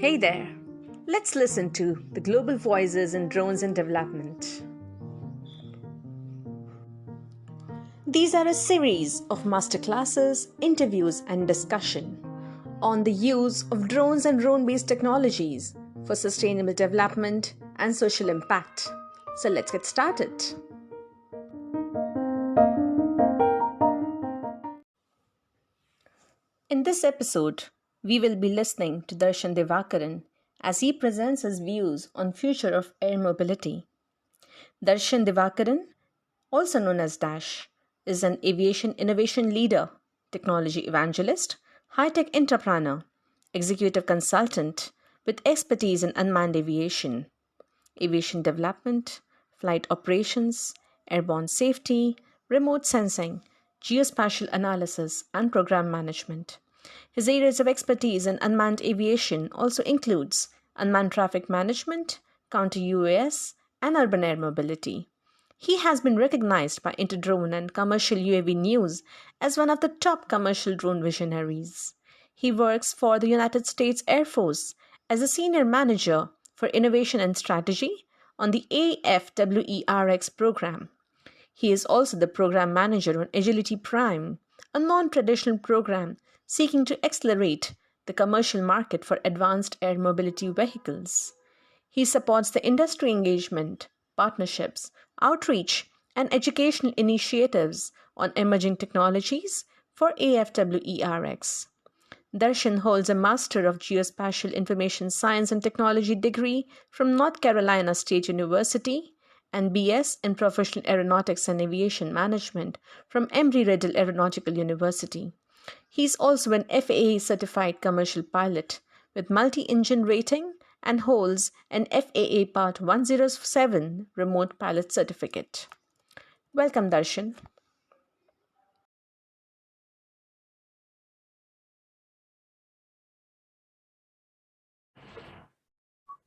Hey there! Let's listen to the global voices in drones and development. These are a series of masterclasses, interviews, and discussion on the use of drones and drone-based technologies for sustainable development and social impact. So let's get started. In this episode, we will be listening to Darshan Divakaran as he presents his views on future of air mobility. Darshan Divakaran, also known as Dash, is an aviation innovation leader, technology evangelist, high-tech entrepreneur, executive consultant with expertise in unmanned aviation, aviation development, flight operations, airborne safety, remote sensing, geospatial analysis, and program management. His areas of expertise in unmanned aviation also includes unmanned traffic management, counter-UAS, and urban air mobility. He has been recognized by Interdrone and Commercial UAV News as one of the top commercial drone visionaries. He works for the United States Air Force as a senior manager for innovation and strategy on the AFWERX program. He is also the program manager on Agility Prime, a non-traditional program seeking to accelerate the commercial market for advanced air mobility vehicles. He supports the industry engagement, partnerships, outreach, and educational initiatives on emerging technologies for AFWERX. Darshan holds a Master of Geospatial Information Science and Technology degree from North Carolina State University and BS in Professional Aeronautics and Aviation Management from Embry-Riddle Aeronautical University. He is also an FAA certified commercial pilot with multi-engine rating and holds an FAA Part 107 remote pilot certificate. Welcome, Darshan.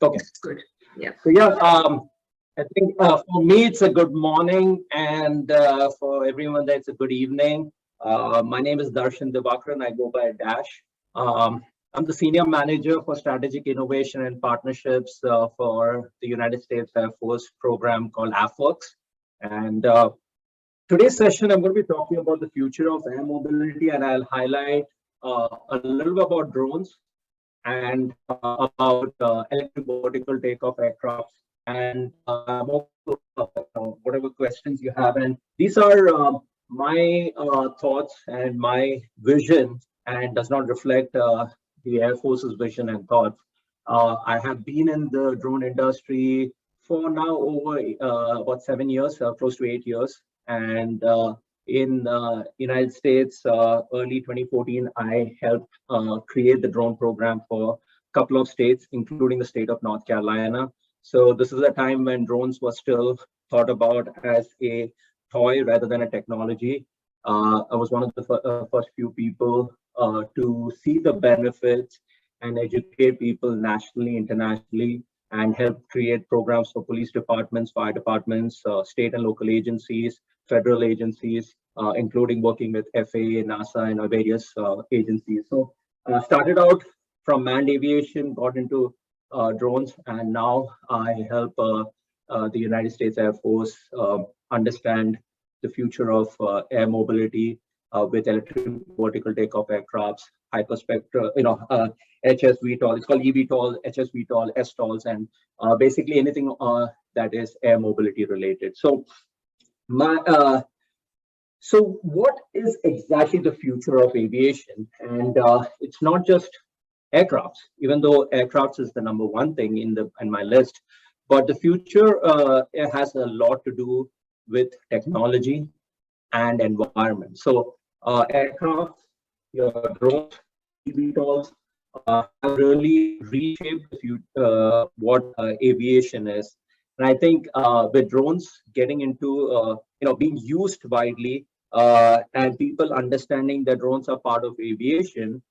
Okay, good. Yeah. I think for me it's a good morning, and for everyone that's a good evening. My name is Darshan Divakaran. I go by Dash. I'm the senior manager for strategic innovation and partnerships for the United States Air Force program called AFWERX. And today's session, I'm going to be talking about the future of air mobility, and I'll highlight a little bit about drones and about electric vertical takeoff aircraft, and whatever questions you have. And these are my thoughts and my vision, and does not reflect the Air Force's vision and thoughts. I have been in the drone industry for now over about 7 years, close to 8 years, and in United States, early 2014, I helped create the drone program for a couple of states, including the state of North Carolina. So this is a time when drones were still thought about as a toy rather than a technology. I was one of the first few people to see the benefits and educate people nationally, internationally, and help create programs for police departments, fire departments, state and local agencies, federal agencies, including working with FAA, NASA, and various agencies. So started out from manned aviation, got into drones, and now I help the United States Air Force understand the future of air mobility with electric vertical takeoff aircrafts, hyperspectral, HS VTOL. It's called eVTOL, HS VTOL, STOLs, and basically anything that is air mobility related. So so what is exactly the future of aviation? And it's not just aircrafts, even though aircrafts is the number one thing in my list, but the future it has a lot to do with technology and environment. So aircraft, your drones, eVTOLs have really reshaped what aviation is. And I think with drones getting into being used widely, and people understanding that drones are part of aviation,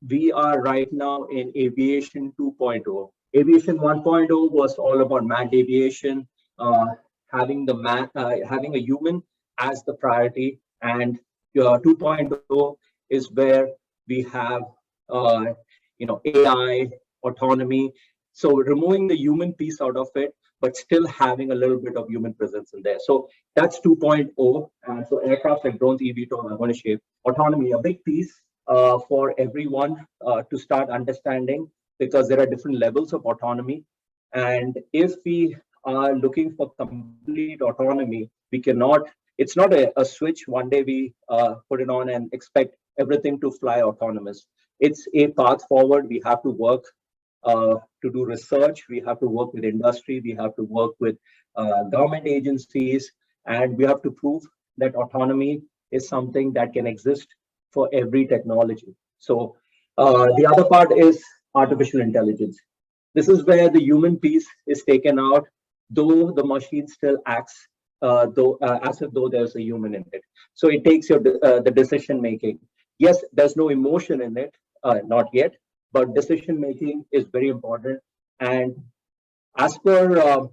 we are right now in aviation 2.0. Aviation 1.0 was all about manned aviation, having having a human as the priority, and 2.0 is where we have AI, autonomy. So removing the human piece out of it, but still having a little bit of human presence in there. So that's 2.0. And so aircraft like drones, eVTOL are going to shape autonomy, a big piece for everyone to start understanding, because there are different levels of autonomy. And if we are looking for complete autonomy, we cannot, it's not a switch. One day we put it on and expect everything to fly autonomous. It's a path forward. We have to work to do research. We have to work with industry. We have to work with government agencies, and we have to prove that autonomy is something that can exist for every technology. So the other part is artificial intelligence. This is where the human piece is taken out, though the machine still acts as if though there's a human in it. So it takes your the decision making. Yes, there's no emotion in it, not yet, but decision making is very important. And as per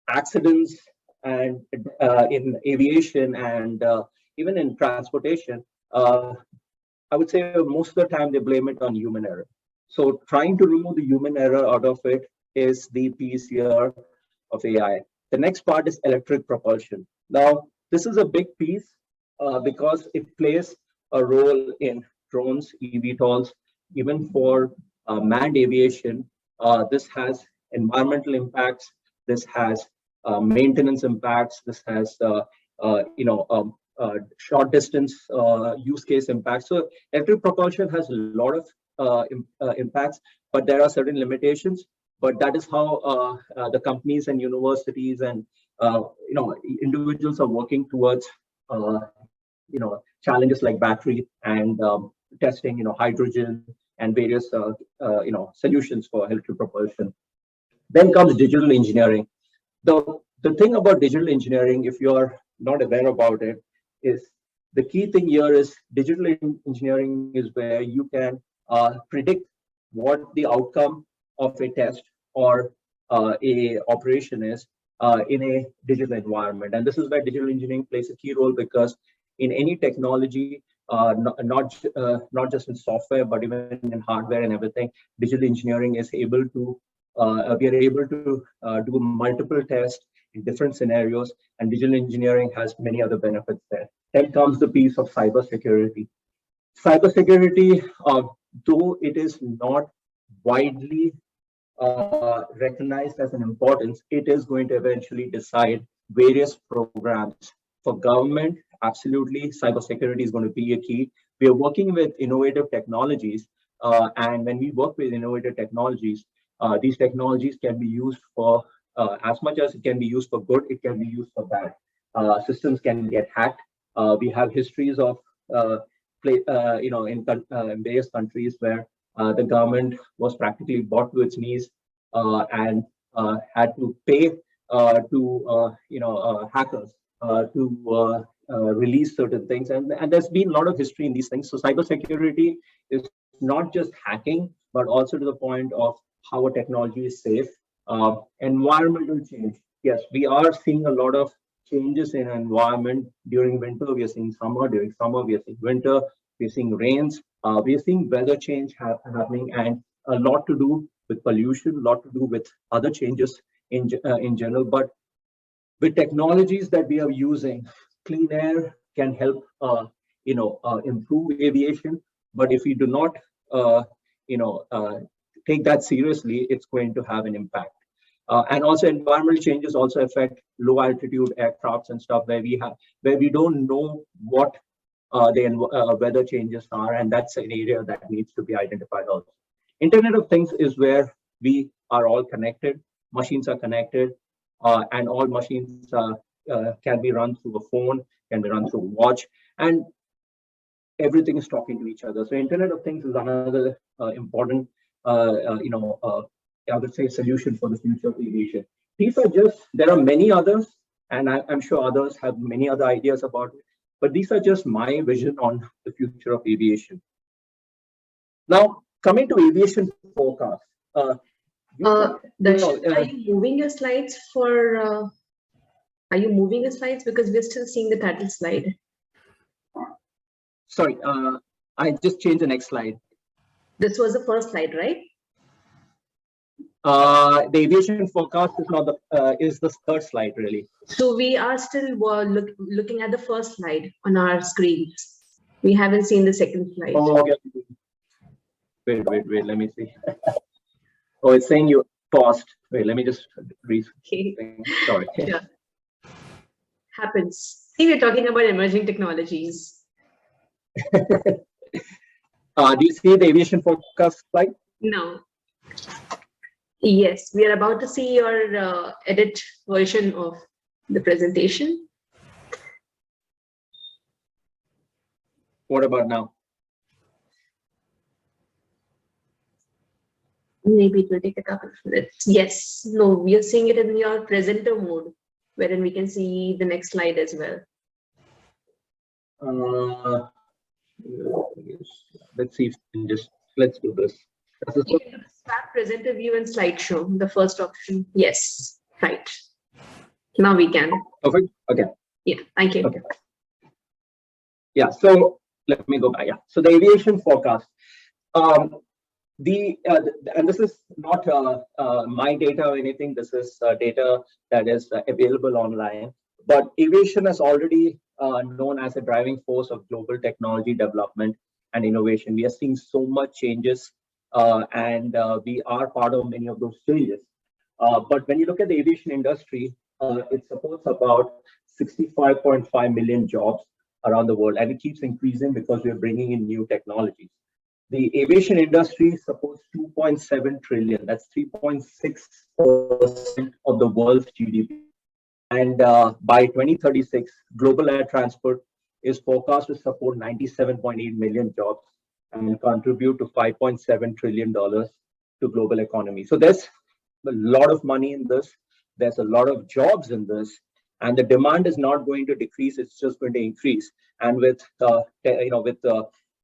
accidents and in aviation and even in transportation, I would say most of the time they blame it on human error. So trying to remove the human error out of it is the piece here of AI. The next part is electric propulsion. Now, this is a big piece because it plays a role in drones, eVTOLs, even for manned aviation. This has environmental impacts. This has maintenance impacts. This has short distance use case impacts. So electric propulsion has a lot of impacts, but there are certain limitations. But that is how the companies and universities and individuals are working towards challenges like battery and testing hydrogen and various solutions for electric propulsion. Then comes digital engineering. The thing about digital engineering, if you're not aware about it, is the key thing here is digital engineering is where you can predict what the outcome of a test or a operation is in a digital environment. And this is where digital engineering plays a key role, because in any technology, not just in software, but even in hardware and everything, digital engineering is able to we are able to do multiple tests in different scenarios, and digital engineering has many other benefits there. Then comes the piece of cybersecurity. Cybersecurity, though it is not widely recognized as an importance, it is going to eventually decide various programs. For government, absolutely, cybersecurity is going to be a key. We are working with innovative technologies, and when we work with innovative technologies, these technologies can be used for, as much as it can be used for good, it can be used for bad. Systems can get hacked. We have histories of in various countries where the government was practically brought to its knees and had to pay to hackers to release certain things, and there's been a lot of history in these things. So cybersecurity is not just hacking, but also to the point of how a technology is safe. Environmental change. Yes, we are seeing a lot of changes in environment. During winter, we are seeing summer. During summer, we are seeing winter. We are seeing rains. We are seeing weather change happening, and a lot to do with pollution, a lot to do with other changes in general. But with technologies that we are using, clean air can help improve aviation. But if we do not take that seriously, it's going to have an impact. And also environmental changes also affect low altitude aircrafts and stuff where we don't know what the weather changes are, and that's an area that needs to be identified also. Internet of Things is where we are all connected. Machines are connected, and all machines can be run through a phone, can be run through a watch, and everything is talking to each other. So Internet of Things is another important, I would say, solution for the future of aviation. These are just, there are many others, and I'm sure others have many other ideas about it, but these are just my vision on the future of aviation. Now, coming to aviation forecast. Darshan, are you moving your slides for? Are you moving the slides, because we're still seeing the title slide? Sorry, I just changed the next slide. This was the first slide, right? The aviation forecast is not the third slide really. So we are still looking at the first slide on our screens. We haven't seen the second slide. Oh, okay. Wait. Let me see. Oh, it's saying you paused. Wait, let me just read. Okay. Sorry. Sure. Happens. See, we're talking about emerging technologies. Do you see the aviation forecast slide? No. Yes, we are about to see your edit version of the presentation. What about now? Maybe it will take a couple of minutes. Yes, no, we are seeing it in your presenter mode, wherein we can see the next slide as well. Let's see if we can let's do this. Swap presenter view and slideshow, the first option. Yes, right. Now we can. Perfect. Okay. Yeah, thank you. Okay. Yeah, so let me go back. Yeah, so the aviation forecast. And this is not my data or anything. This is data that is available online. But aviation is already known as a driving force of global technology development and innovation. We are seeing so much changes, and we are part of many of those changes. But when you look at the aviation industry, it supports about 65.5 million jobs around the world, and it keeps increasing because we're bringing in new technologies. The aviation industry supports 2.7 trillion. That's 3.6% of the world's GDP. And by 2036, global air transport is forecast to support 97.8 million jobs and contribute to $5.7 trillion to global economy. So there's a lot of money in this. There's a lot of jobs in this, and the demand is not going to decrease. It's just going to increase. And with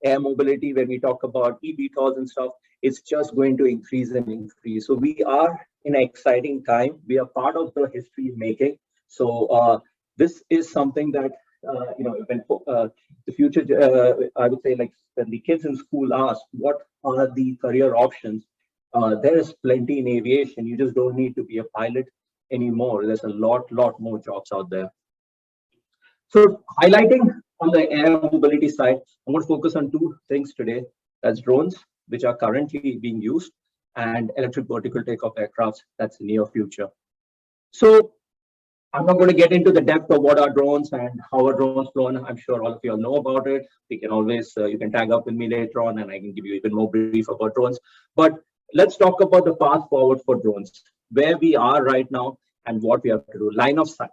air mobility, when we talk about eVTOLs and stuff, it's just going to increase and increase. So we are in an exciting time. We are part of the history making. So this is something that when the future, I would say, like when the kids in school ask what are the career options, there is plenty in aviation. You just don't need to be a pilot anymore. There's a lot more jobs out there. So highlighting on the air mobility side, I'm going to focus on two things today. That's drones, which are currently being used, and electric vertical takeoff aircrafts. That's the near future. So I'm not going to get into the depth of what are drones and how are drones flown. I'm sure all of you all know about it. We can always, you can tag up with me later on and I can give you even more brief about drones. But let's talk about the path forward for drones, where we are right now and what we have to do. Line of sight.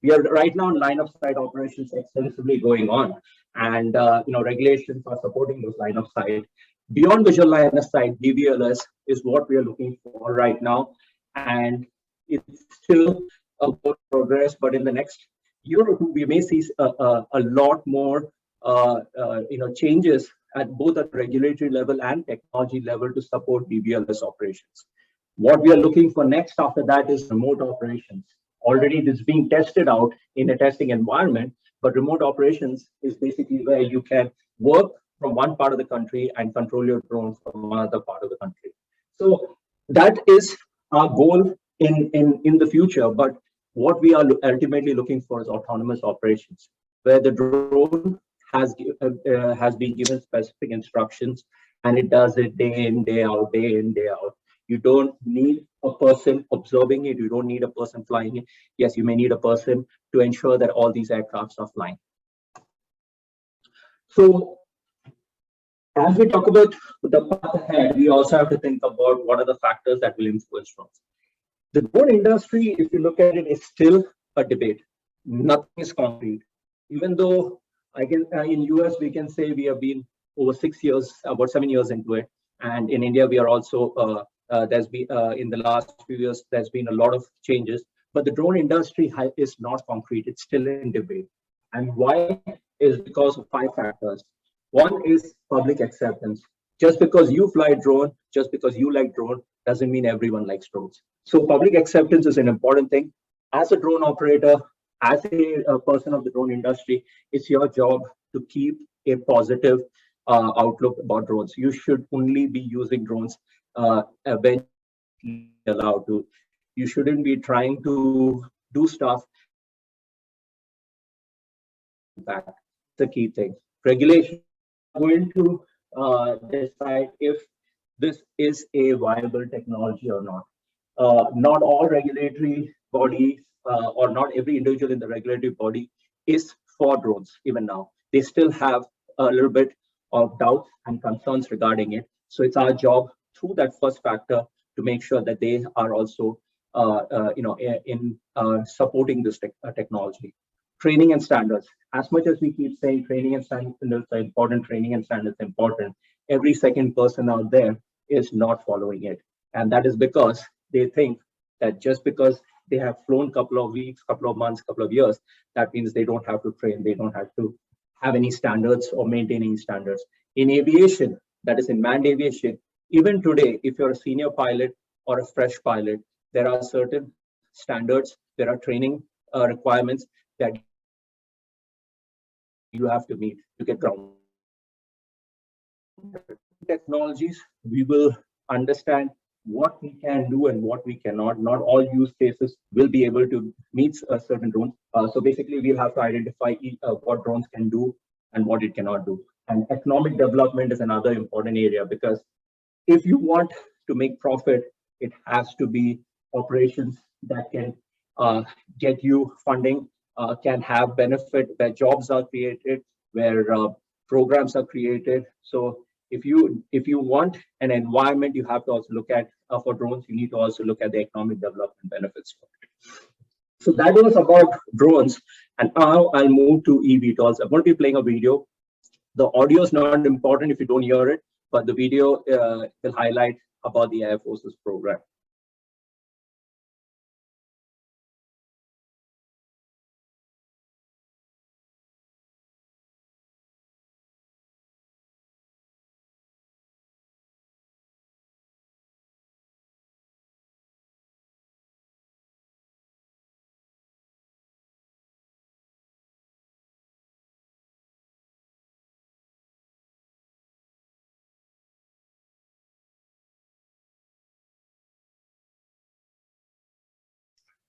We are right now in line of sight operations extensively going on, and regulations are supporting those line of sight. Beyond visual line of sight, DVLS is what we are looking for right now, and it's still a work progress. But in the next year or two, we may see a lot more changes at both at regulatory level and technology level to support DVLS operations. What we are looking for next after that is remote operations. Already this is being tested out in a testing environment, but remote operations is basically where you can work from one part of the country and control your drones from another part of the country. So that is our goal in the future. But what we are ultimately looking for is autonomous operations, where the drone has been given specific instructions and it does it day in, day out, day in, day out. You don't need a person observing it. You don't need a person flying it. Yes, you may need a person to ensure that all these aircrafts are flying. So as we talk about the path ahead, we also have to think about what are the factors that will influence drones. The drone industry, if you look at it, is still a debate. Nothing is concrete. Even though in US, we can say we have been over 6 years, about 7 years into it. And in India, we are also, there's been, in the last few years, there's been a lot of changes. But the drone industry is not concrete. It's still in debate. And why is because of 5 factors. One is public acceptance. Just because you fly drone, just because you like drone, doesn't mean everyone likes drones. So public acceptance is an important thing. As a drone operator, as a person of the drone industry, it's your job to keep a positive outlook about drones. You should only be using drones when allowed to. You shouldn't be trying to do stuff impact. The key thing. Regulation going to decide if this is a viable technology or not. Not all regulatory bodies or not every individual in the regulatory body is for drones even now. They still have a little bit of doubts and concerns regarding it. So it's our job through that first factor to make sure that they are also in supporting this technology. Training and standards. As much as we keep saying training and standards are important, training and standards are important, every second person out there is not following it. And that is because they think that just because they have flown a couple of weeks, couple of months, couple of years, that means they don't have to train, they don't have to have any standards or maintain any standards. In aviation, that is in manned aviation, even today, if you're a senior pilot or a fresh pilot, there are certain standards, there are training requirements that you have to meet to get ground. Technologies, we will understand what we can do and what we cannot. Not all use cases will be able to meet a certain drone. So basically, we'll have to identify what drones can do and what it cannot do. And economic development is another important area, because if you want to make profit, it has to be operations that can get you funding, can have benefit, where jobs are created, where programs are created. So if you want an environment, you have to also look at for drones, you need to also look at the economic development benefits for it. So that was about drones. And now I'll move to eVTOLs. I'm going to be playing a video. The audio is not important if you don't hear it, but the video will highlight about the Air Force's program.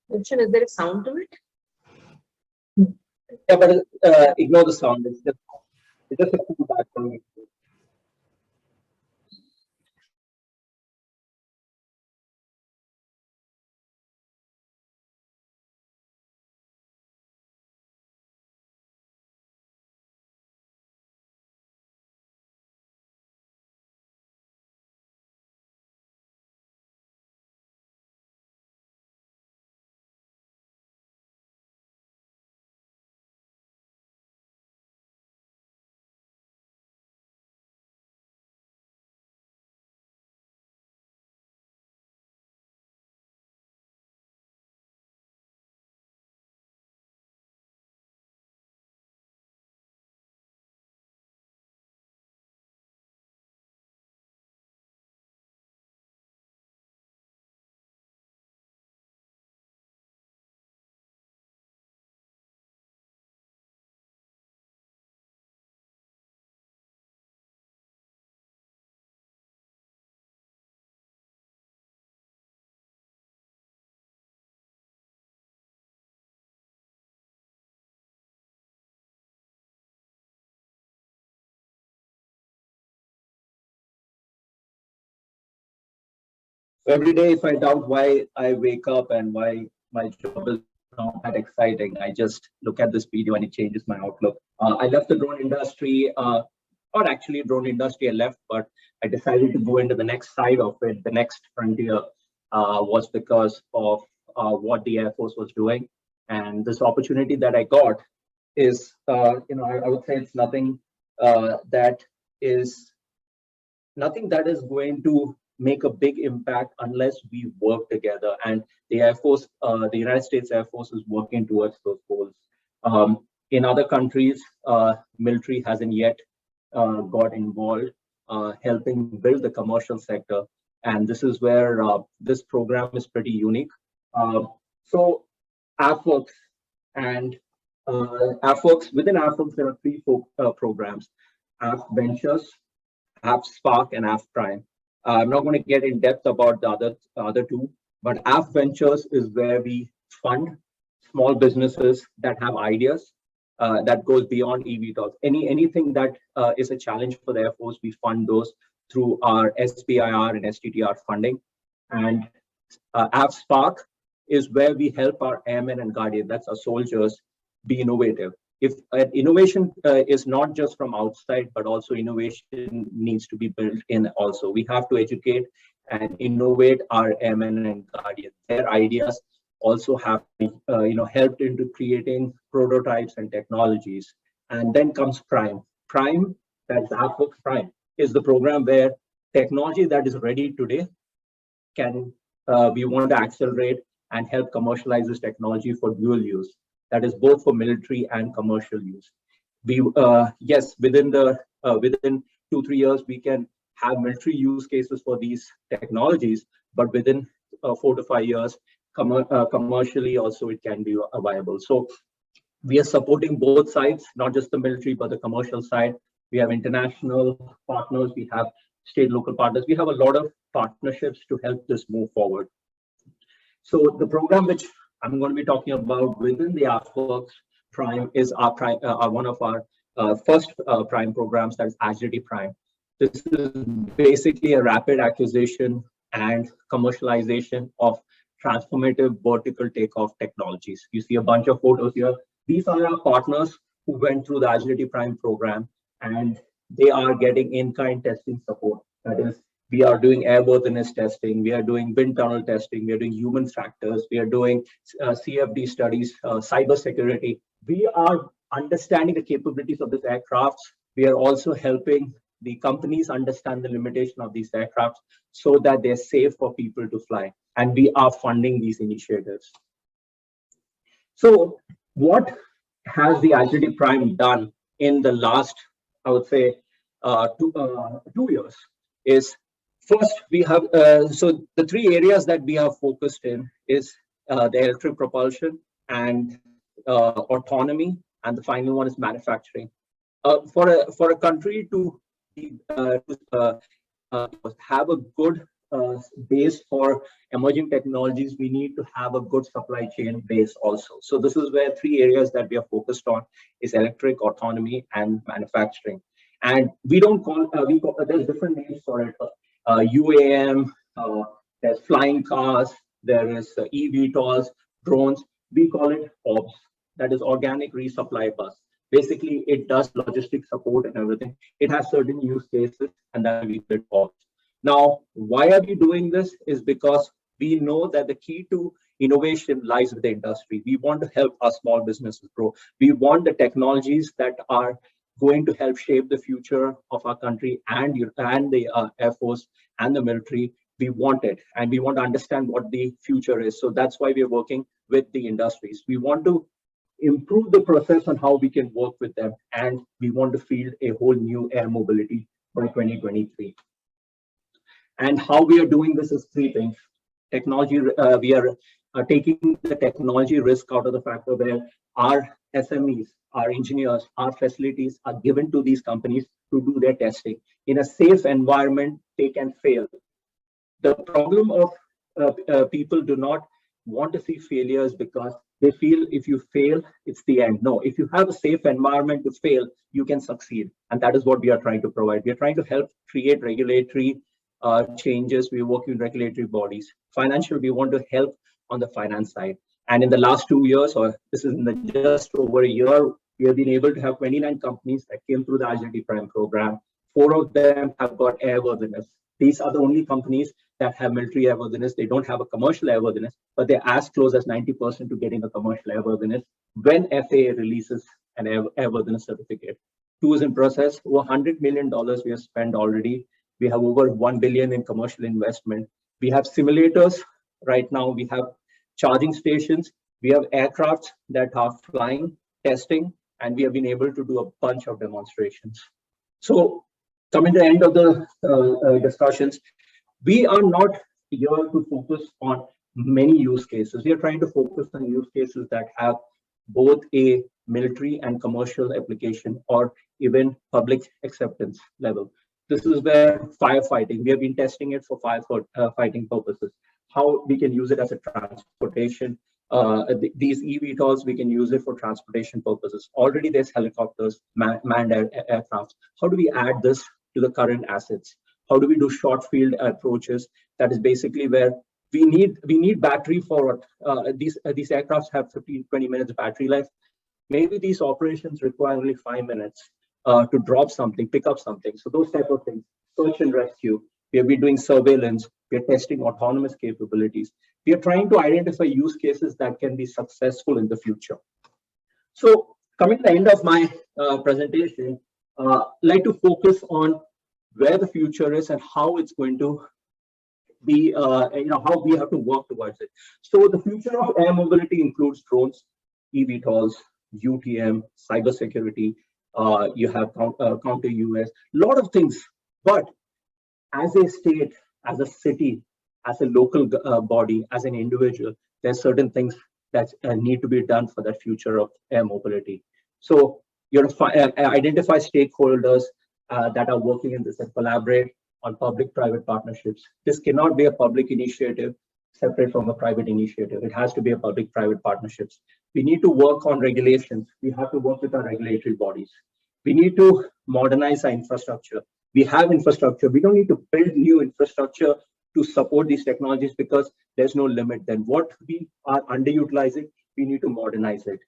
Darshan, is there a sound to it? Yeah, but ignore the sound. It's just a cool background. So every day, if I doubt why I wake up and why my job is not that exciting, I just look at this video and it changes my outlook. I left the drone industry, not actually drone industry I left, but I decided to go into the next side of it. The next frontier was because of what the Air Force was doing. And this opportunity that I got is, I would say it's nothing that is going to make a big impact unless we work together. And the Air Force, the United States Air Force is working towards those goals. In other countries, military hasn't yet got involved, helping build the commercial sector. And this is where this program is pretty unique. So AFWERX and AFWERX, within AFWERX, there are three programs: AF Ventures, AF Spark, and AF Prime. I'm not going to get in depth about the other two, but AFWERX is where we fund small businesses that have ideas that goes beyond eVTOLs. Anything that is a challenge for the Air Force, we fund those through our SBIR and STTR funding. And AFSpark is where we help our airmen and guardians, that's our soldiers, be innovative. If innovation is not just from outside, but also innovation needs to be built in also. We have to educate and innovate our airmen and guardians. Their ideas also have helped into creating prototypes and technologies. And then comes Prime. Prime, that's AFWERX Prime, is the program where technology that is ready today can we want to accelerate and help commercialize this technology for dual use. That is both for military and commercial use. We yes, within 2-3 years we can have military use cases for these technologies, but within 4 to 5 years, commercially also it can be viable. So we are supporting both sides, not just the military, but the commercial side. We have international partners, we have state local partners. We have a lot of partnerships to help this move forward. So the program which I'm going to be talking about within the AFWERX Prime is our Prime, one of our first Prime programs, that is Agility Prime. This is basically a rapid acquisition and commercialization of transformative vertical takeoff technologies. You see a bunch of photos here. These are our partners who went through the Agility Prime program, and they are getting in-kind testing support. That is, we are doing airworthiness testing, we are doing wind tunnel testing, we are doing human factors, we are doing CFD studies, cyber security. We are understanding the capabilities of these aircrafts. We are also helping the companies understand the limitation of these aircrafts so that they're safe for people to fly. And we are funding these initiatives. So what has the Agility Prime done in the last, I would say, 2 years is, first, we have, so the 3 areas that we have focused in is the electric propulsion and autonomy, and the final one is manufacturing. For a country to have a good base for emerging technologies, we need to have a good supply chain base also. So this is where 3 areas that we are focused on is electric, autonomy, and manufacturing. And we don't call, there's different names for it. UAM, there's flying cars, there is eVTOLs, drones. We call it ORBS, that is Organic Resupply Bus. Basically, it does logistics support and everything. It has certain use cases, and that we call it ORBS. Now, why are we doing this? Is because we know that the key to innovation lies with the industry. We want to help our small businesses grow. We want the technologies that are going to help shape the future of our country and the Air Force and the military. We want it, and we want to understand what the future is. So that's why we're working with the industries. We want to improve the process on how we can work with them, and we want to field a whole new air mobility by 2023. And how we are doing this is 3 things. Technology, we are taking the technology risk out of the factor where our SMEs, our engineers, our facilities are given to these companies to do their testing. In a safe environment, they can fail. The problem of people do not want to see failures because they feel if you fail, it's the end. No, if you have a safe environment to fail, you can succeed. And that is what we are trying to provide. We are trying to help create regulatory changes. We work with regulatory bodies. Financial, we want to help on the finance side. And in the last 2 years, or this is in the just over a year, we have been able to have 29 companies that came through the Agility Prime program. 4 of them have got airworthiness. These are the only companies that have military airworthiness. They don't have a commercial airworthiness, but they're as close as 90% to getting a commercial airworthiness when FAA releases an airworthiness certificate. 2 is in process. Over $100 million we have spent already. We have over 1 billion in commercial investment. We have simulators right now. We have charging stations. We have aircrafts that are flying, testing, and we have been able to do a bunch of demonstrations. So coming to the end of the discussions, we are not here to focus on many use cases. We are trying to focus on use cases that have both a military and commercial application or even public acceptance level. This is where firefighting, we have been testing it for firefighting purposes. How we can use it as a transportation. These eVTOLs, we can use it for transportation purposes. Already there's helicopters, manned aircraft. How do we add this to the current assets? How do we do short field approaches? That is basically where we need battery for these aircrafts have 15-20 minutes battery life. Maybe these operations require only 5 minutes to drop something, pick up something. So those type of things, search and rescue. We have been doing surveillance. We are testing autonomous capabilities. We are trying to identify use cases that can be successful in the future. So coming to the end of my presentation, I'd like to focus on where the future is and how it's going to be, how we have to work towards it. So the future of air mobility includes drones, eVTOLs, UTM, cybersecurity. You have counter UAS, a lot of things. But as a state, as a city, as a local body, as an individual, there's certain things that need to be done for that future of air mobility. So you have to identify stakeholders that are working in this and collaborate on public-private partnerships. This cannot be a public initiative separate from a private initiative. It has to be a public-private partnerships. We need to work on regulations. We have to work with our regulatory bodies. We need to modernize our infrastructure. We have infrastructure. We don't need to build new infrastructure to support these technologies because there's no limit. Then what we are underutilizing, we need to modernize it.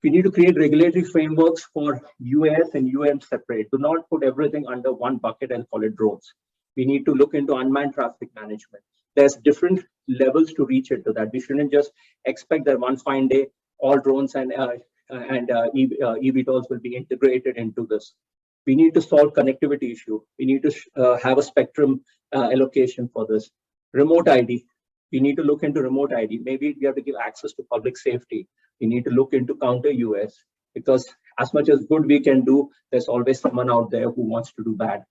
We need to create regulatory frameworks for UAS and UAM separate. Do not put everything under one bucket and call it drones. We need to look into unmanned traffic management. There's different levels to reach into that. We shouldn't just expect that one fine day all drones and eVTOLs will be integrated into this. We need to solve connectivity issue. We need to have a spectrum allocation for this. Remote ID. We need to look into remote ID. Maybe we have to give access to public safety. We need to look into counter UAS because as much as good we can do, there's always someone out there who wants to do bad.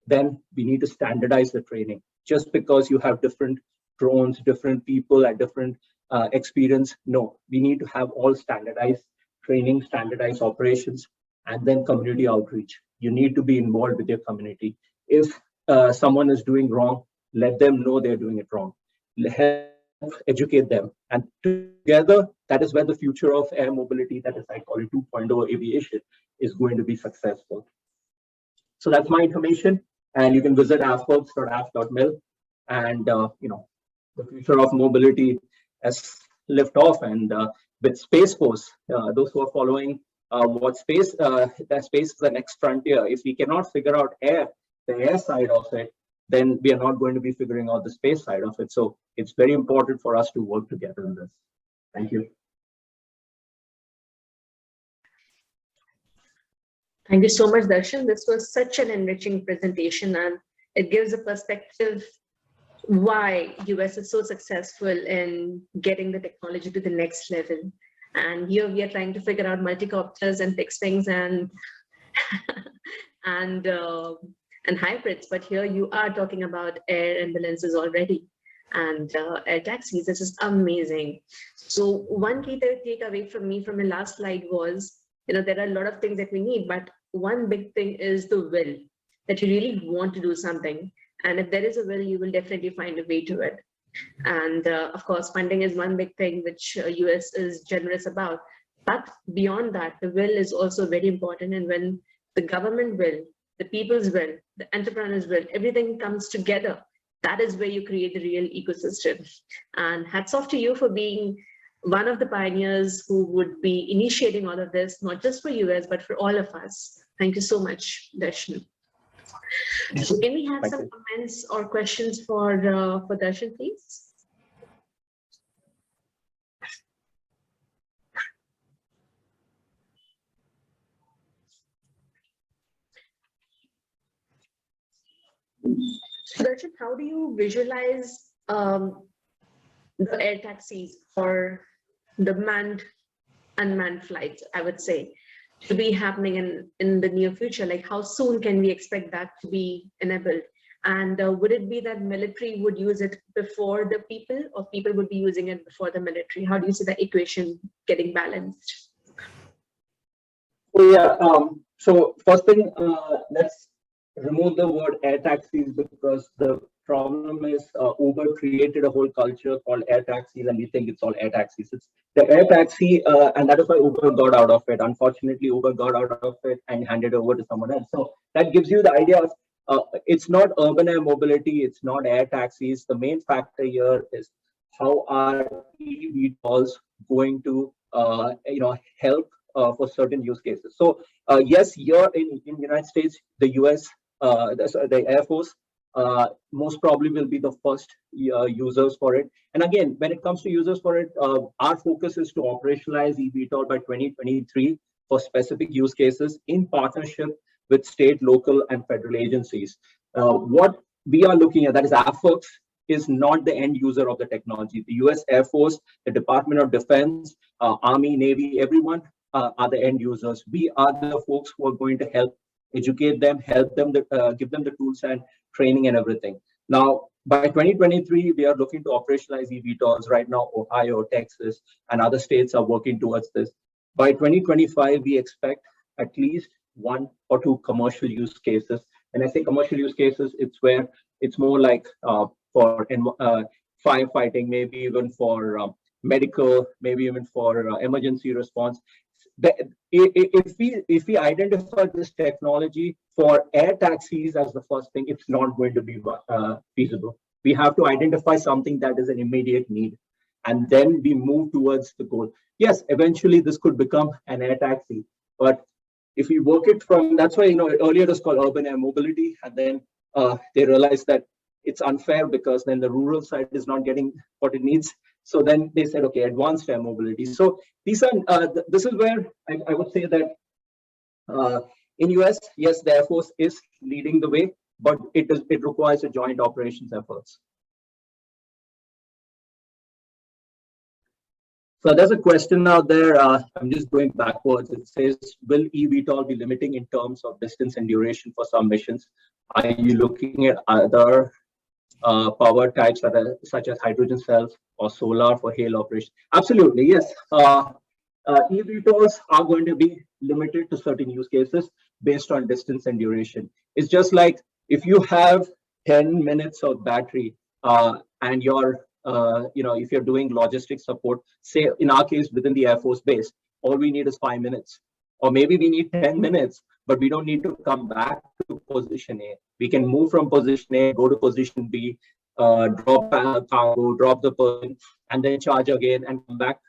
Then we need to standardize the training. Just because you have different drones, different people at different experience, no, we need to have all standardized training, standardized operations, and then community outreach. You need to be involved with your community. If someone is doing wrong, let them know they're doing it wrong. Help educate them. And together, that is where the future of air mobility, that is I call it 2.0 aviation, is going to be successful. So that's my information. And you can visit afworks.af.mil. And the future of mobility has lift off. And with Space Force, those who are following what space, that space is the next frontier. If we cannot figure out the air side of it, then we are not going to be figuring out the space side of it. So it's very important for us to work together in this. Thank you. Thank you so much, Darshan. This was such an enriching presentation, and it gives a perspective why US is so successful in getting the technology to the next level. And here we are trying to figure out multicopters and fixed wings and and hybrids, but here you are talking about air ambulances already and air taxis. This is amazing. So one key takeaway from me from the last slide was, there are a lot of things that we need, but one big thing is the will, that you really want to do something. And if there is a will, you will definitely find a way to it. And of course, funding is one big thing which US is generous about. But beyond that, the will is also very important. And when the government will, the people's will, the entrepreneurs will, everything comes together, that is where you create the real ecosystem. And hats off to you for being one of the pioneers who would be initiating all of this, not just for US, but for all of us. Thank you so much, Darshan. So can we have some comments or questions for Darshan, please? Darshan, how do you visualize the air taxis or the manned, unmanned flights, I would say, to be happening in the near future? Like, how soon can we expect that to be enabled? And would it be that military would use it before the people, or people would be using it before the military? How do you see the equation getting balanced? So yeah, so first thing, let's remove the word air taxis because the problem is Uber created a whole culture called air taxis, and we think it's all air taxis. It's the air taxi, and that is why Uber got out of it. Unfortunately, Uber got out of it and handed over to someone else. So that gives you the idea of it's not urban air mobility, it's not air taxis. The main factor here is how are eVTOLs going to help for certain use cases. So yes, here in United States, the US, the Air Force, most probably will be the first users for it. And again, when it comes to users for it, our focus is to operationalize eVTOL by 2023 for specific use cases in partnership with state, local, and federal agencies. What we are looking at, that is AFWERX, is not the end user of the technology. The US Air Force, the Department of Defense, Army, Navy, everyone are the end users. We are the folks who are going to help educate them, help them, give them the tools and training and everything. Now, by 2023, we are looking to operationalize eVTOLs. Right now, Ohio, Texas, and other states are working towards this. By 2025, we expect at least 1 or 2 commercial use cases. When I say commercial use cases, it's where it's more like for firefighting, maybe even for medical, maybe even for emergency response. If we identify this technology for air taxis as the first thing, it's not going to be feasible. We have to identify something that is an immediate need, and then we move towards the goal. Yes, eventually this could become an air taxi, but if we work it from, that's why earlier it was called urban air mobility, and then they realized that it's unfair because then the rural side is not getting what it needs. So then they said, okay, advanced air mobility. So these are this is where I would say that in US, yes, the Air Force is leading the way, but it requires a joint operations efforts. So there's a question out there. I'm just going backwards. It says, will eVTOL be limiting in terms of distance and duration for some missions? Are you looking at other power types such as hydrogen cells or solar for hail operation? Absolutely, yes. eVTOLs are going to be limited to certain use cases based on distance and duration. It's just like if you have 10 minutes of battery and you're if you're doing logistics support, say in our case within the Air Force Base, all we need is 5 minutes, or maybe we need 10 minutes, but we don't need to come back to position A. We can move from position A, go to position B, drop cargo, drop the person, and then charge again and come back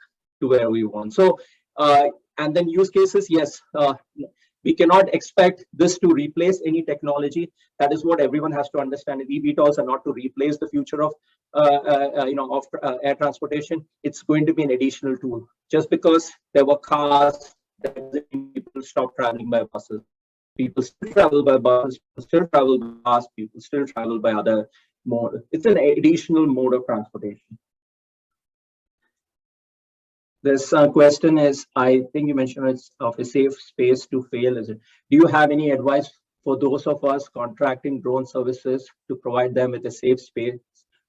to where we want. So, and then use cases, yes, we cannot expect this to replace any technology. That is what everyone has to understand. eVTOLs are not to replace the future of air transportation. It's going to be an additional tool. Just because there were cars, people stopped traveling by buses. People still travel by buses, people still travel by cars, people still travel by other mode. It's an additional mode of transportation. This question is, I think you mentioned it's of a safe space to fail. Is it? Do you have any advice for those of us contracting drone services to provide them with a safe space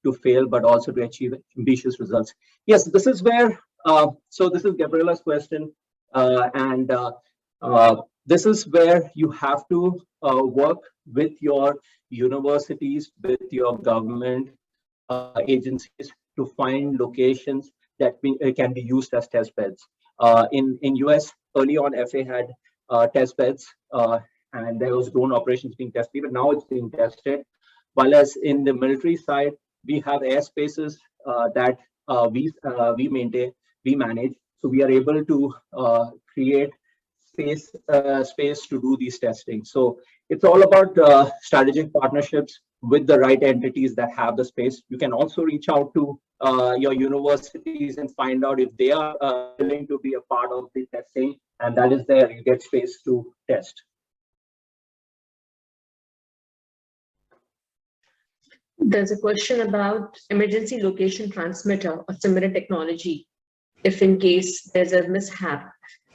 to fail, but also to achieve ambitious results? Yes, this is where, so this is Gabriella's question. This is where you have to work with your universities, with your government agencies to find locations that can be used as test beds. In US, early on, FA had test beds, and there was drone operations being tested, but now it's being tested. While as in the military side, we have airspaces that we maintain, we manage. So we are able to create space to do these testing. So it's all about strategic partnerships with the right entities that have the space. You can also reach out to your universities and find out if they are willing to be a part of the testing, and that is there, you get space to test. There's a question about emergency location transmitter or similar technology. If in case there's a mishap,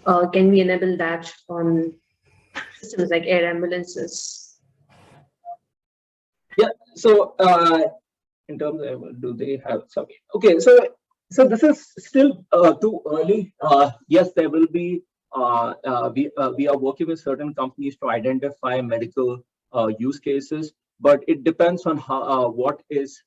can we enable that on systems like air ambulances? Yeah, so in terms of, do they have some? Okay, so this is still too early. Yes, there will be, we are working with certain companies to identify medical use cases, but it depends on how, what is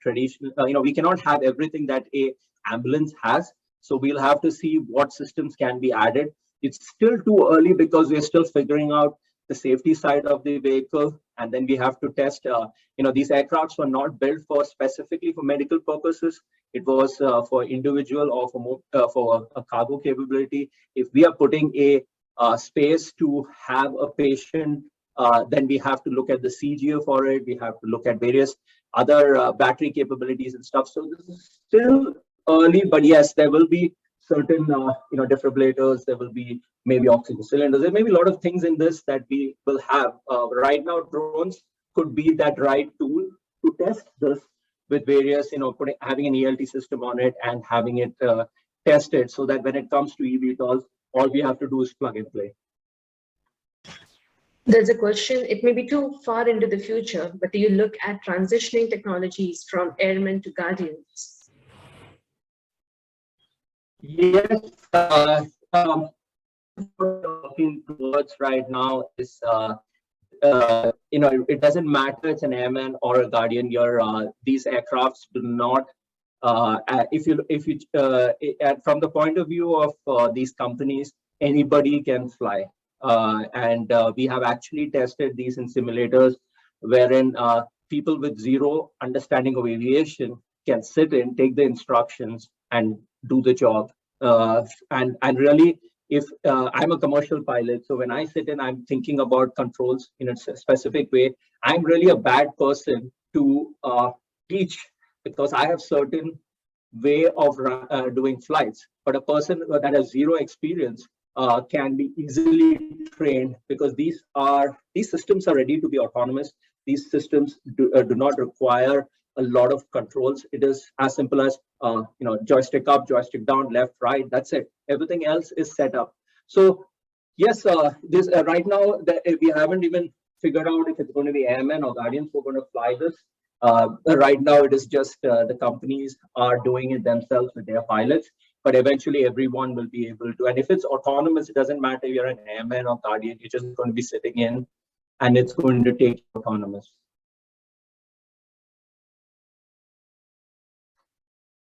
traditional. We cannot have everything that a ambulance has, so we'll have to see what systems can be added. It's still too early because we're still figuring out the safety side of the vehicle, and then we have to test. These aircrafts were not built for specifically for medical purposes. It was for individual or for a cargo capability. If we are putting a space to have a patient, then we have to look at the CGO for it. We have to look at various other battery capabilities and stuff. So this is still early, but yes, there will be certain defibrillators. There will be maybe oxygen cylinders. There may be a lot of things in this that we will have. Right now, drones could be that right tool to test this with various, having an ELT system on it and having it tested, so that when it comes to eVTOLs, all we have to do is plug and play. There's a question, it may be too far into the future, but do you look at transitioning technologies from airmen to guardians? Yes, working towards right now is, it doesn't matter it's an airman or a guardian. These aircrafts do not, from the point of view of these companies, anybody can fly. And we have actually tested these in simulators wherein people with zero understanding of aviation can sit in, take the instructions, and do the job. And really, if I'm a commercial pilot, so when I sit in, I'm thinking about controls in a specific way. I'm really a bad person to teach, because I have certain way of doing flights. But a person that has zero experience can be easily trained, because these systems are ready to be autonomous. These systems do not require a lot of controls. It is as simple as joystick up, joystick down, left, right. That's it. Everything else is set up. So yes, this right now we haven't even figured out if it's going to be airmen or guardians who are going to fly this. Right now, it is just the companies are doing it themselves with their pilots, but eventually everyone will be able to. And if it's autonomous, it doesn't matter if you're an airman or guardian, you're just going to be sitting in and it's going to take autonomous.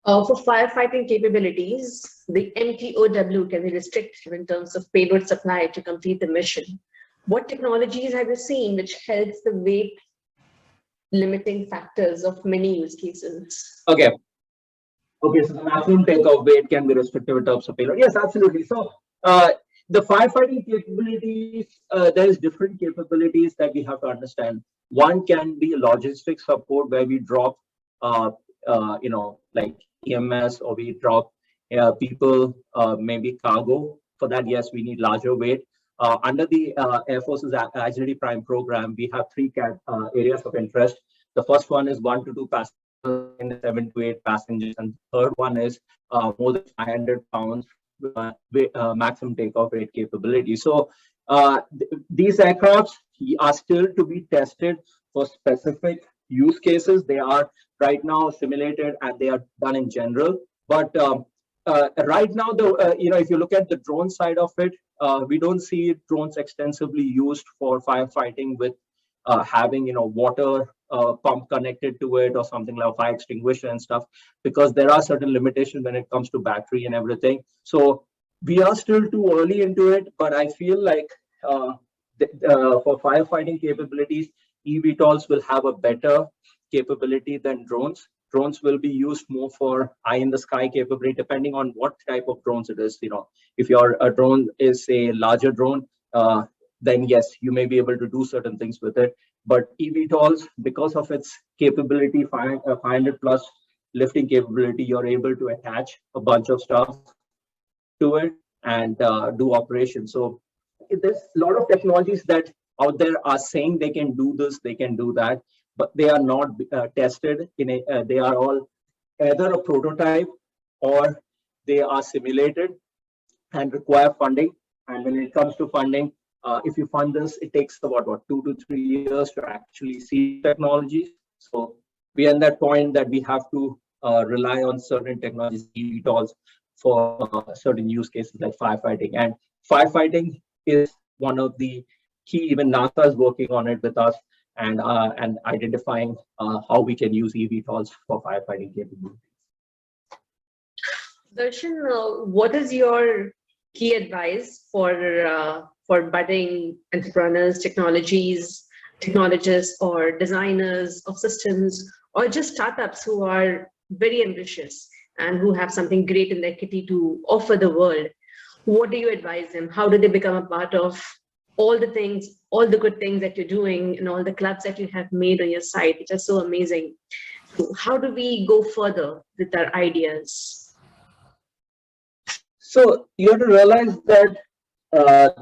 For firefighting capabilities, the MTOW can be restricted in terms of payload supply to complete the mission. What technologies have you seen which helps the weight limiting factors of many use cases? Okay, so the maximum takeoff weight can be restricted in terms of payload. Yes, absolutely. So the firefighting capabilities, there's different capabilities that we have to understand. One can be logistics support, where we drop, like EMS, or we drop people, maybe cargo. For that, yes, we need larger weight. Under the Air Force's ICDD Prime program, we have three areas of interest. The first one is 1 to 2 passengers and 7 to 8 passengers, and the third one is more than 500 pounds maximum takeoff weight capability. So these aircrafts are still to be tested for specific use cases. They are right now simulated and they are done in general. But right now, if you look at the drone side of it, we don't see drones extensively used for firefighting with having water pump connected to it or something like a fire extinguisher and stuff, because there are certain limitations when it comes to battery and everything. So we are still too early into it, but I feel like for firefighting capabilities, eVTOLs will have a better capability than drones. Drones will be used more for eye in the sky capability, depending on what type of drones it is. If your drone is a larger drone, then yes, you may be able to do certain things with it. But eVTOLs, because of its capability, 500 plus lifting capability, you're able to attach a bunch of stuff to it and do operations. So there's a lot of technologies that out there are saying they can do this, they can do that, but they are not tested in a, they are all either a prototype or they are simulated and require funding. And when it comes to funding, if you fund this, it takes about 2 to 3 years to actually see technologies. So we are at that point that we have to rely on certain technologies, eVTOLs, for certain use cases like firefighting. And firefighting is one of the key. Even NASA is working on it with us and identifying how we can use eVTOLs for firefighting capabilities. Darshan, what is your key advice for budding entrepreneurs, technologists, or designers of systems, or just startups who are very ambitious and who have something great in their kitty to offer the world? What do you advise them? How do they become a part of all the things, all the good things that you're doing, and all the clubs that you have made on your site, which are so amazing? So how do we go further with our ideas? So you have to realize that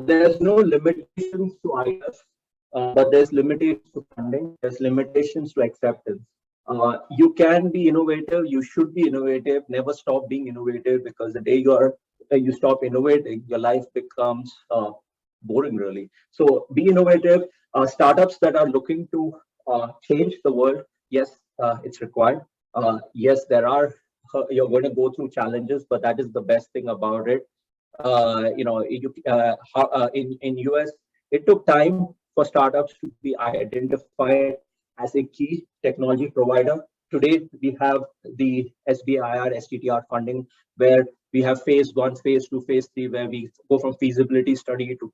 there's no limitations to ideas, but there's limitations to funding. There's limitations to acceptance. You can be innovative. You should be innovative. Never stop being innovative, because the day you stop innovating, your life becomes boring, really. So be innovative. Startups that are looking to change the world, yes, it's required. Yes, you're going to go through challenges, but that is the best thing about it. In US, it took time for startups to be identified as a key technology provider. Today, we have the SBIR, STTR funding, where we have phase 1, phase 2, phase 3, where we go from feasibility study to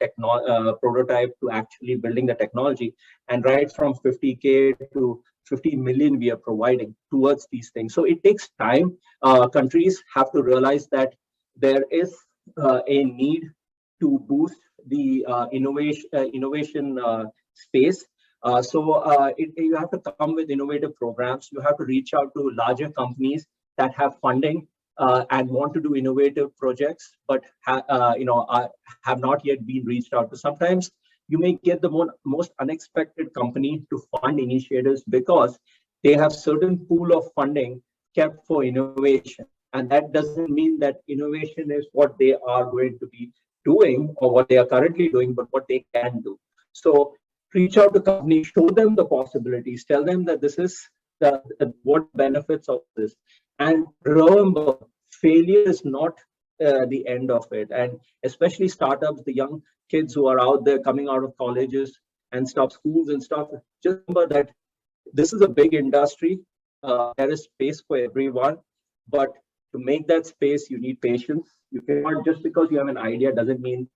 prototype to actually building the technology. And right from 50K to 50 million we are providing towards these things. So it takes time. Countries have to realize that there is a need to boost the innovation space. You have to come with innovative programs. You have to reach out to larger companies that have funding and want to do innovative projects, but have not yet been reached out to. Sometimes you may get the most unexpected company to fund initiatives because they have certain pool of funding kept for innovation. And that doesn't mean that innovation is what they are going to be doing or what they are currently doing, but what they can do. So reach out to companies, show them the possibilities, tell them that this is what benefits of this. And remember, failure is not the end of it. And especially startups, the young kids who are out there coming out of colleges and schools and stuff, just remember that this is a big industry. There is space for everyone, but to make that space, you need patience. You cannot, just because you have an idea doesn't mean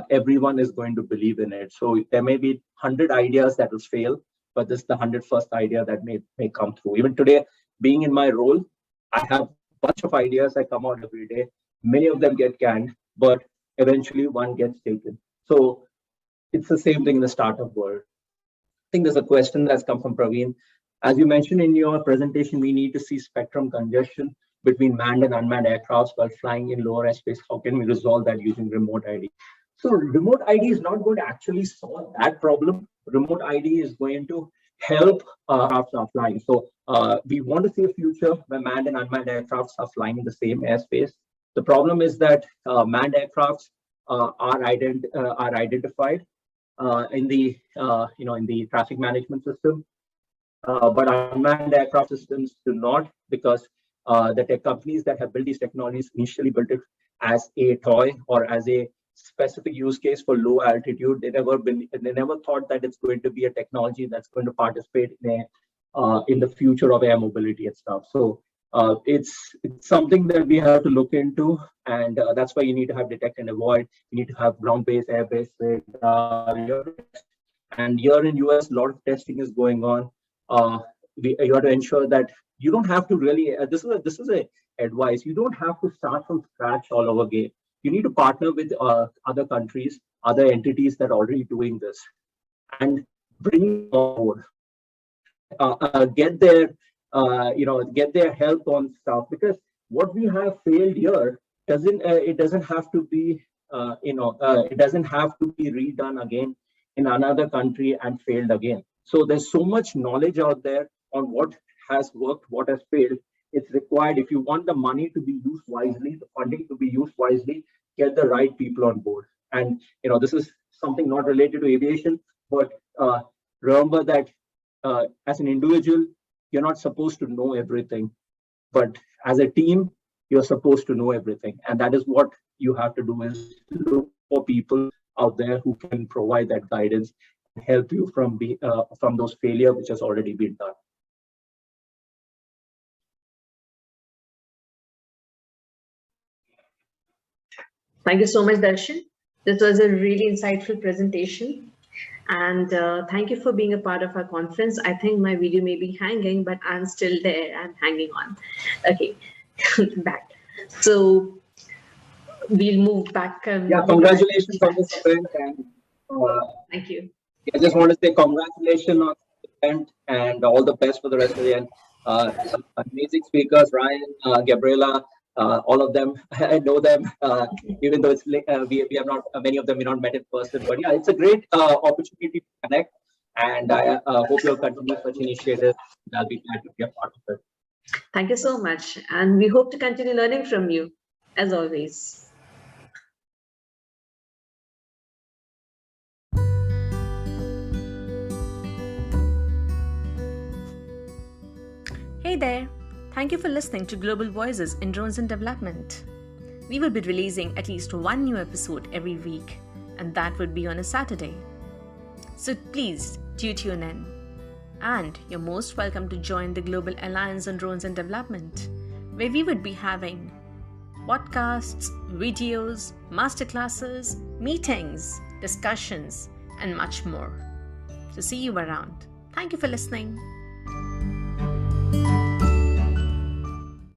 everyone is going to believe in it. So there may be 100 ideas that will fail, but this is the 101st idea that may come through. Even today, being in my role, I have a bunch of ideas that come out every day. Many of them get canned, but eventually one gets taken. So it's the same thing in the startup world. I think there's a question that's come from Praveen. As you mentioned in your presentation, we need to see spectrum congestion between manned and unmanned aircrafts while flying in lower airspace. How can we resolve that using remote ID? So remote ID is not going to actually solve that problem. Remote ID is going to help aircrafts are flying. So we want to see a future where manned and unmanned aircrafts are flying in the same airspace. The problem is that manned aircrafts are identified in the traffic management system, but unmanned aircraft systems do not, because the tech companies that have built these technologies initially built it as a toy or as a specific use case for low altitude. They never thought that it's going to be a technology that's going to participate in the future of air mobility and stuff. So it's something that we have to look into, and that's why you need to have detect and avoid. You need to have ground-based, air-based radar. And here in US, a lot of testing is going on. You have to ensure that you don't have to really. This is a advice. You don't have to start from scratch all over again. You need to partner with other countries, other entities that are already doing this, and bring on board. Get their help on stuff, because what we have failed here doesn't have to be it doesn't have to be redone again in another country and failed again. So there's so much knowledge out there on what has worked, what has failed. It's required. If you want the money to be used wisely, the funding to be used wisely, get the right people on board. And this is something not related to aviation, but remember that as an individual, you're not supposed to know everything, but as a team, you're supposed to know everything. And that is what you have to do, is look for people out there who can provide that guidance and help you from those failure which has already been done. Thank you so much, Darshan. This was a really insightful presentation. And thank you for being a part of our conference. I think my video may be hanging, but I'm still there. I'm hanging on. Okay, back. So we'll move back. Yeah, congratulations on this event. And thank you. I just want to say congratulations on the event and all the best for the rest of the event. Amazing speakers, Ryan, Gabriela, all of them. I know them, even though it's we have not many of them we not met in person. But yeah, it's a great opportunity to connect, and I hope you'll continue such initiatives. I'll be glad to be a part of it. Thank you so much, and we hope to continue learning from you, as always. Hey there! Thank you for listening to Global Voices in Drones in Development. We will be releasing at least one new episode every week, and that would be on a Saturday. So please do tune in. And you're most welcome to join the Global Alliance on Drones in Development, where we would be having podcasts, videos, masterclasses, meetings, discussions, and much more. So see you around. Thank you for listening.